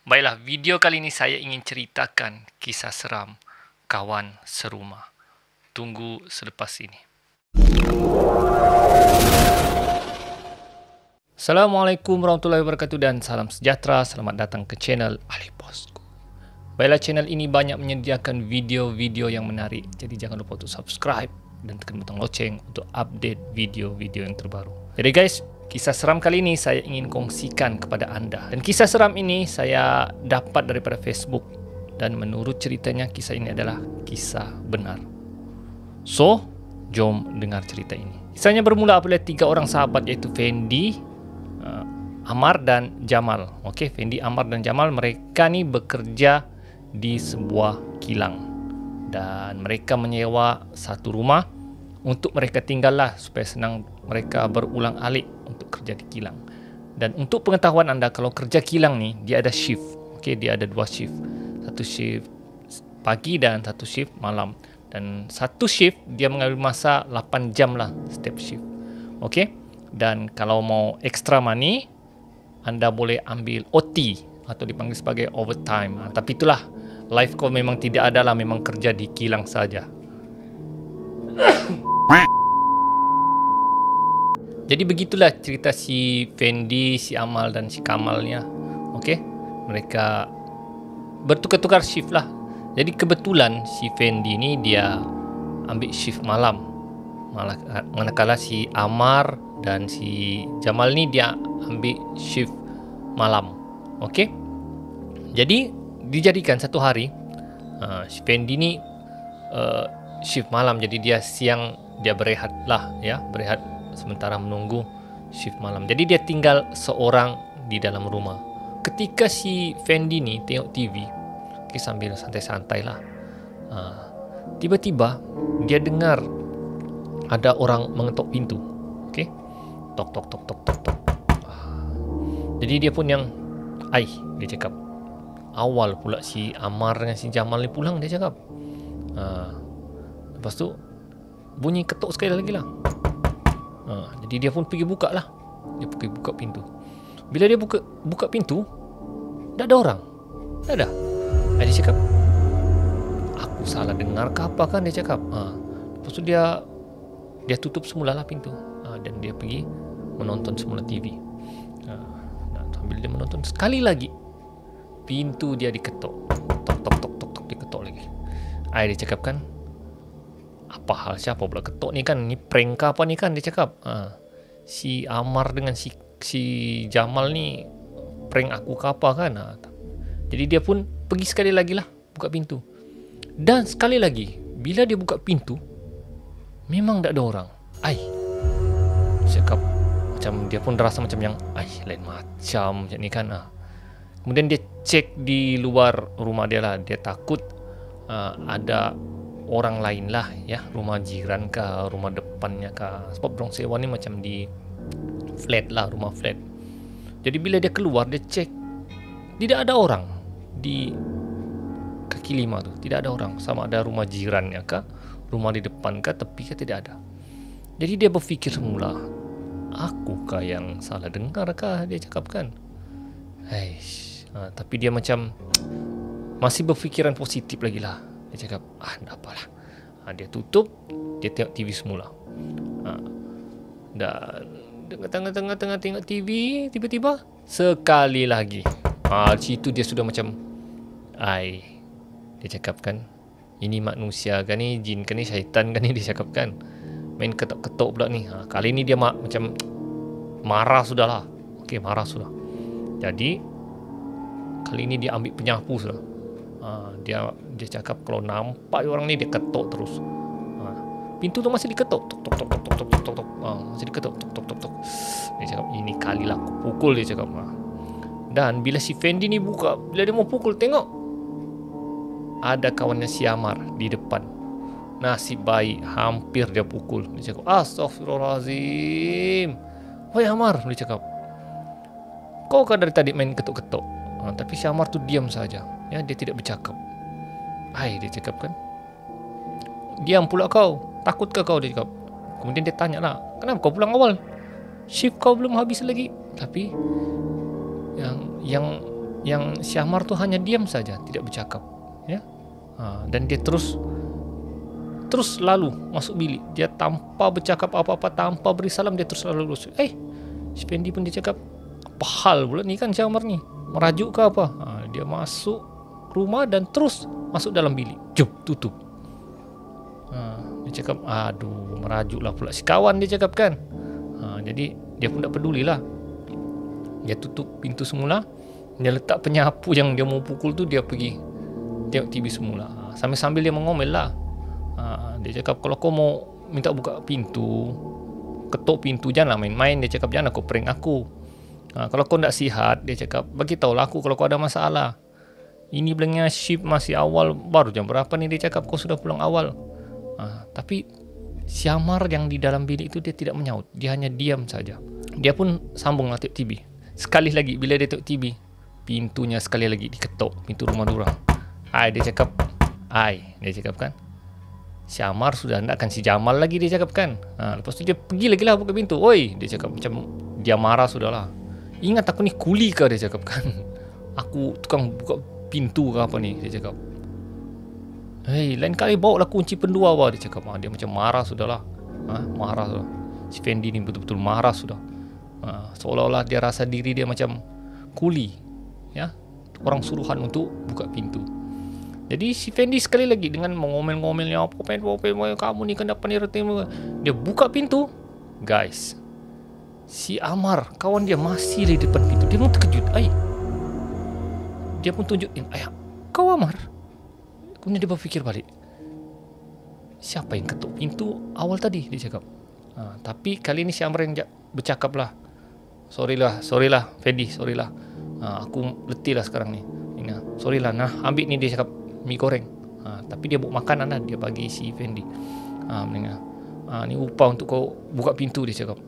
Baiklah, video kali ini saya ingin ceritakan kisah seram kawan serumah. Tunggu selepas ini. Assalamualaikum warahmatullahi wabarakatuh dan salam sejahtera. Selamat datang ke channel Ali Bosku. Baiklah, channel ini banyak menyediakan video-video yang menarik. Jadi jangan lupa untuk subscribe dan tekan butang loceng untuk update video-video yang terbaru. Jadi guys, kisah seram kali ini saya ingin kongsikan kepada anda. Dan kisah seram ini saya dapat daripada Facebook. Dan menurut ceritanya kisah ini adalah kisah benar. So, jom dengar cerita ini. Kisahnya bermula apabila 3 orang sahabat iaitu Fendi, Amar dan Jamal. Okey, Fendi, Amar dan Jamal, mereka ni bekerja di sebuah kilang. Dan mereka menyewa satu rumah untuk mereka tinggal lah supaya senang mereka berulang alik untuk kerja di kilang. Dan untuk pengetahuan anda, kalau kerja kilang ni dia ada shift. Okey, dia ada 2 shift. Satu shift pagi dan satu shift malam. Dan satu shift dia mengambil masa 8 jam lah setiap shift. Okey. Dan kalau mau extra money, anda boleh ambil OT atau dipanggil sebagai overtime. Tapi itulah, life kau memang tidak ada lah, memang kerja di kilang saja. Jadi begitulah cerita si Fendi, si Amal dan si Kamalnya. Okey, mereka bertukar-tukar shift lah. Jadi kebetulan si Fendi ni dia ambil shift malam. Manakala si Amar dan si Jamal ni dia ambil shift malam. Okey. Jadi dijadikan satu hari si Fendi ni shift malam, jadi dia siang dia berehat lah ya, berehat sementara menunggu shift malam. Jadi dia tinggal seorang di dalam rumah. Ketika si Fendi ni tengok TV, okay, sambil santai-santai lah, tiba-tiba dia dengar ada orang mengetuk pintu. Okay, tok tok tok tok tok tok. Jadi dia pun yang dia cakap. Awal pula si Amar dengan si Jamal ni pulang, dia cakap. Lepas tu bunyi ketuk sekali lagi lah. Jadi dia pun pergi buka lah. Dia pergi buka pintu. Bila dia buka pintu, tak ada orang. Tak ada. Dia cakap, aku salah dengar ke apa kan, dia cakap. Lepas tu dia tutup semula lah pintu. Dan dia pergi menonton semula TV. Sambil dia menonton, sekali lagi pintu dia diketuk. Tok tok tok tok tok, diketuk lagi. Dia cakap kan, apa hal, siapa pula ketuk ni kan, ni prank ke apa ni kan, dia cakap. Si Amar dengan si Jamal ni prank aku ke apa kan. Jadi dia pun pergi sekali lagi lah buka pintu. Dan sekali lagi bila dia buka pintu, memang tak ada orang. Cakap macam dia pun rasa macam yang lain macam ni kan. Kemudian dia cek di luar rumah dia lah. Dia takut ada orang lain lah ya, rumah jiran kah, rumah depannya kah. Sebab dorang sewa ni macam di flat lah, rumah flat. Jadi bila dia keluar, dia cek, tidak ada orang di kaki 5 tu. Tidak ada orang. Sama ada rumah jirannya kah, rumah di depan kah, tepi kah, tidak ada. Jadi dia berfikir semula, aku kah yang salah dengar kah, dia cakap kan. Tapi dia macam masih berfikiran positif lagi lah. Dia cakap, tak apalah. Dia tutup, dia tengok TV semula. Dan tengah-tengah tengok TV, tiba-tiba sekali lagi. Situ dia sudah macam, dia cakap kan, ini manusia kan ni, jin kan ni, syaitan kan ni, dia cakap kan. Main ketok-ketok pula ni. Kali ni dia macam marah sudah lah. Okey, marah sudah. Jadi kali ini dia ambil penyapu sudah. Dia cakap kalau nampak orang ni dia ketuk terus. Pintu tu masih diketuk, tok tok tok tok tok tok tok tok. Masih diketuk, tok tok tok tok. Dia cakap, ini kali lah aku pukul, dia cakap. Dan bila si Fendi ni buka, bila dia mau pukul, tengok ada kawannya si Amar di depan. Nasib baik, hampir dia pukul. Dia cakap, astaghfirullahalazim. Wahai Amar, dia cakap, kau kan dari tadi main ketuk-ketuk. Tapi si Amar tu diam saja. Ya, dia tidak bercakap. Dia cakap kan, diam pula kau, takutkah kau, dia cakap. Kemudian dia tanya lah, kenapa kau pulang awal? Shift kau belum habis lagi. Tapi yang yang Syamar tu hanya diam saja, tidak bercakap, ya. Dan dia terus lalu masuk bilik. Dia tanpa bercakap apa-apa, tanpa beri salam, dia terus lalu masuk. Si Fendi pun dia cakap, apa hal pula ni kan Syamar ni, merajuk ke apa? Dia masuk rumah dan terus masuk dalam bilik, tutup. Dia cakap, aduh, merajuk lah pula si kawan, dia cakap kan. Jadi dia pun tak pedulilah. Dia tutup pintu semula. Dia letak penyapu yang dia mau pukul tu, dia pergi tengok TV semula. Sambil-sambil dia mengomel lah. Dia cakap, kalau kau mau minta buka pintu, ketuk pintu, janganlah main-main. Dia cakap, jangan kau prank aku. Kalau kau tak sihat, dia cakap, bagi tahulah aku kalau kau ada masalah. Ini bilangnya shift masih awal, baru jam berapa ni, dia cakap kau sudah pulang awal. Tapi Syamar yang di dalam bilik itu dia tidak menyaut. Dia hanya diam saja. Dia pun sambung tengok TV. Sekali lagi bila dia tengok TV, pintunya sekali lagi diketuk, pintu rumah dorang. Dia cakap, dia cakap kan, Syamar sudah hendakkan si Jamal lagi, dia cakap kan. Lepas tu dia pergi lagi lah buka pintu. Oi, dia cakap macam dia marah sudahlah. Ingat aku ni kuli ke, dia cakap kan. Aku tukang buka pintu ke apa ni, dia cakap. Lain kali bawa lah kunci pendua apa, dia cakap. Dia macam marah sudahlah. Marah sudah. Si Fendi ni betul-betul marah sudah. Seolah-olah dia rasa diri dia macam kuli, ya, orang suruhan untuk buka pintu. Jadi si Fendi sekali lagi dengan mengomel-ngomelnya, apa kamu ni kan dapat ni retim. Dia buka pintu, guys. Si Amar, kawan dia masih di depan pintu. Dia pun terkejut. Dia pun tunjukin, kau Amar. Kemudian dia berfikir balik, siapa yang ketuk pintu awal tadi, dia cakap. Tapi kali ini si Amar yang bercakap lah. Sorry lah Fendi, sorry lah. Aku letih lah sekarang ni. Sorry lah, ambil ni, dia cakap, mi goreng. Tapi dia buat makanan lah, dia bagi si Fendi. Ni upah untuk kau buka pintu, dia cakap.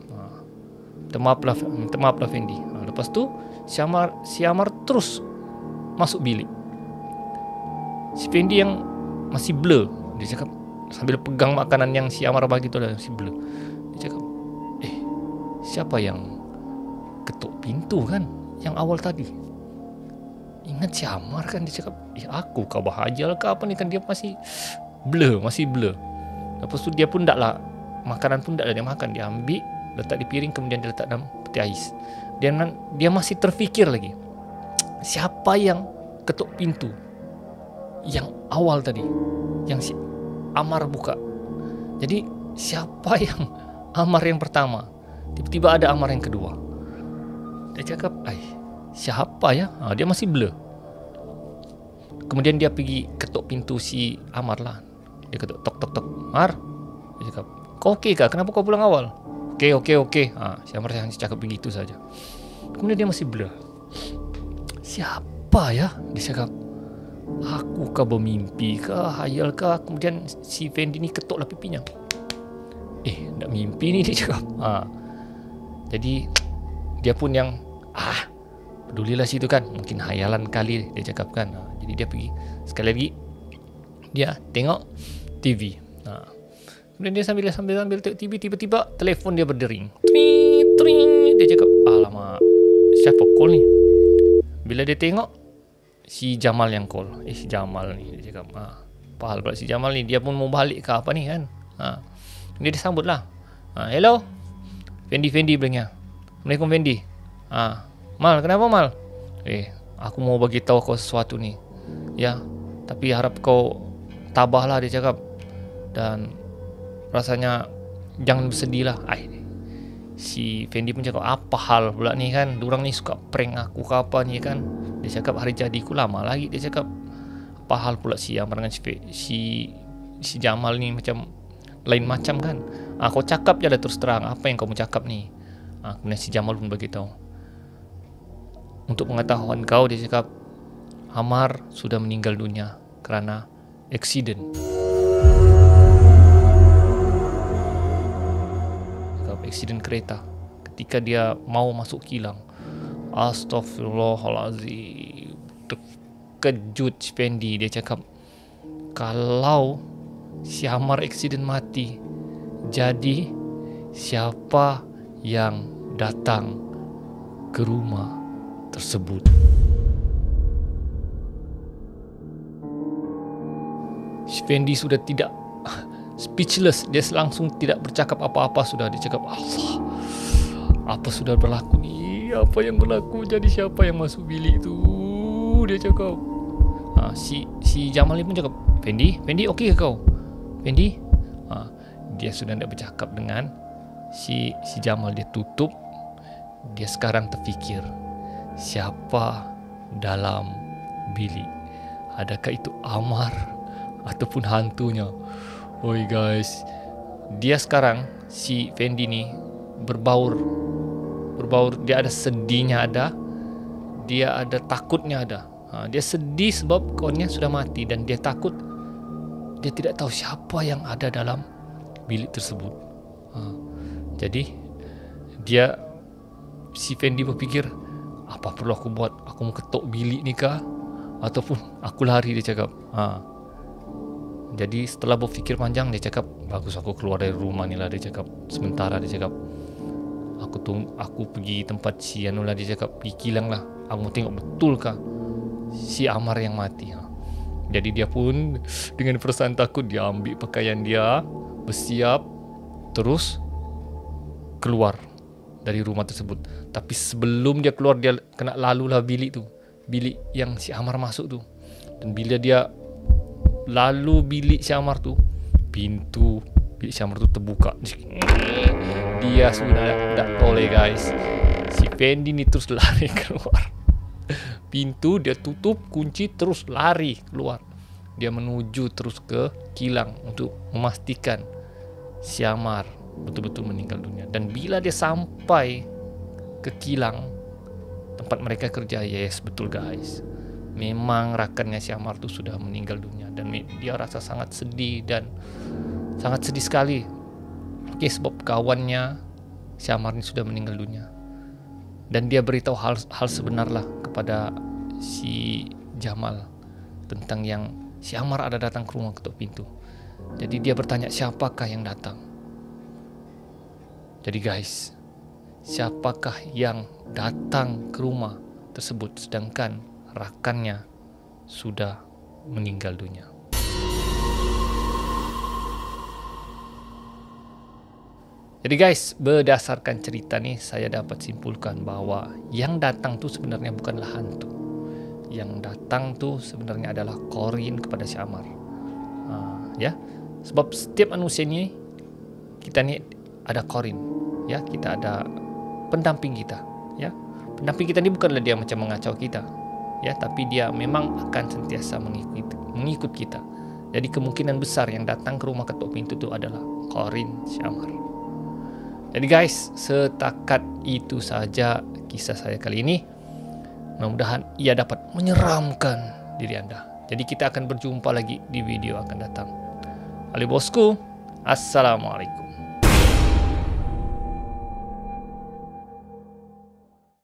Minta maaf lah Fendi. Lepas tu si Amar terus masuk bilik. Si Fendi yang masih blur, dia cakap, sambil pegang makanan yang si Amar bagi tu lah, masih blur. Dia cakap, siapa yang ketuk pintu kan, yang awal tadi? Ingat si Amar kan, dia cakap, aku kau bahajal ke apa ni kan, dia masih blur. Lepas tu dia pun tak lah, makanan pun tak lah dia makan. Dia ambil, letak di piring, kemudian dia letak dalam peti ais. Dia masih terfikir lagi, siapa yang ketuk pintu yang awal tadi, yang si Amar buka. Jadi siapa yang Amar yang pertama, tiba-tiba ada Amar yang kedua. Dia cakap, siapa ya? Dia masih blur. Kemudian dia pergi ketuk pintu si Amar lah. Dia ketuk, tok. Mar, dia cakap, kau okey kah? Kenapa kau pulang awal? Okey. Si Amar hanya cakap begitu saja. Kemudian dia masih blur. Siapa ya? Dia cakap, aku kah bermimpi kah, hayal kah? Kemudian si Fendi ni ketuklah pipinya. Tak mimpi ni, dia cakap. Jadi dia pun yang pedulilah situ kan, mungkin hayalan kali, dia cakap kan. Jadi dia pergi sekali lagi, dia tengok TV. Kemudian dia sambil tengok TV, tiba-tiba telefon dia berdering. Tring. Dia cakap, alamak, siapa call ni? Bila dia tengok, si Jamal yang call. Si Jamal ni, dia cakap, apa hal pula si Jamal ni? Dia pun mau balik ke apa ni kan? Dia disambut lah. Hello, Fendi bilangnya. Assalamualaikum Fendi. Mal, kenapa Mal? Aku mau bagi tahu kau sesuatu ni. Ya, tapi harap kau tabahlah, dia cakap. Dan rasanya jangan bersedih lah. Si Fendi pun cakap, apa hal pula ni kan? Diorang ni suka prank aku ke apa ni kan? Dia cakap, hari jadiku lama lagi. Dia cakap, apa hal pula si Amar dengan si Jamal ni macam lain macam kan? Kau cakap je dah terus terang, apa yang kau mau cakap ni? Kemudian si Jamal pun beritahu, untuk pengetahuan kau, dia cakap, Amar sudah meninggal dunia kerana accident. Accident kereta ketika dia mau masuk kilang. Astaghfirullahalazim. Terkejut Fendi, dia cakap, kalau si Amar accident mati, jadi siapa yang datang ke rumah tersebut? Fendi sudah tidak speechless. Dia langsung tidak bercakap apa-apa sudah. Dia cakap, Allah, apa sudah berlaku ni? Apa yang berlaku? Jadi siapa yang masuk bilik tu? Dia cakap. Si Jamal ni pun cakap, Fendi okey ke kau? Fendi? Dia sudah tidak bercakap dengan si Jamal. Dia tutup. Dia sekarang terfikir, siapa dalam bilik? Adakah itu Amar ataupun hantunya? Oi guys, dia sekarang, si Fendi ni berbaur. Dia ada sedihnya ada, dia ada takutnya ada. Dia sedih sebab kawannya sudah mati, dan dia takut. Dia tidak tahu siapa yang ada dalam bilik tersebut. Jadi si Fendi berfikir, apa perlu aku buat? Aku mau ketuk bilik ni kah? Ataupun aku lari, dia cakap. Jadi setelah berfikir panjang, dia cakap, bagus aku keluar dari rumah ni lah, dia cakap. Sementara dia cakap, aku pergi tempat si Anu lah, dia cakap, pergi kilang lah. Aku mau tengok betul kah si Amar yang mati. Jadi dia pun dengan perasaan takut, dia ambil pakaian dia, bersiap, terus keluar dari rumah tersebut. Tapi sebelum dia keluar, dia kena lalulah bilik tu, bilik yang si Amar masuk tu. Dan bila dia lalu bilik si Amar tu, pintu bilik si Amar tu terbuka. Dia sudah tak toleh guys. Si Fendi ni terus lari keluar. Pintu dia tutup, kunci, terus lari keluar. Dia menuju terus ke kilang untuk memastikan si Amar betul-betul meninggal dunia. Dan bila dia sampai ke kilang tempat mereka kerja, yes, betul guys, memang rakannya si Amar tu sudah meninggal dunia. Dan dia rasa sangat sedih, dan sangat sedih sekali. Sebab kawannya si Amar ni sudah meninggal dunia. Dan dia beritahu hal sebenarlah kepada si Jamal tentang yang si Amar ada datang ke rumah, ketuk pintu. Jadi dia bertanya, siapakah yang datang? Jadi guys, siapakah yang datang ke rumah tersebut sedangkan rakannya sudah meninggal dunia? Jadi guys, berdasarkan cerita ni, saya dapat simpulkan bahawa yang datang tu sebenarnya bukanlah hantu. Yang datang tu sebenarnya adalah Corin kepada si Amar. Ya, sebab setiap manusia ni, kita ni ada Corin. Ya, kita ada pendamping kita. Ya, pendamping kita ni bukanlah dia macam mengacau kita. Ya, tapi dia memang akan sentiasa mengikut kita. Jadi kemungkinan besar yang datang ke rumah ketuk pintu tu adalah Corin si Amar. Jadi guys, setakat itu saja kisah saya kali ini. Mudah-mudahan ia dapat menyeramkan diri anda. Jadi kita akan berjumpa lagi di video akan datang. Ali bosku, Assalamualaikum.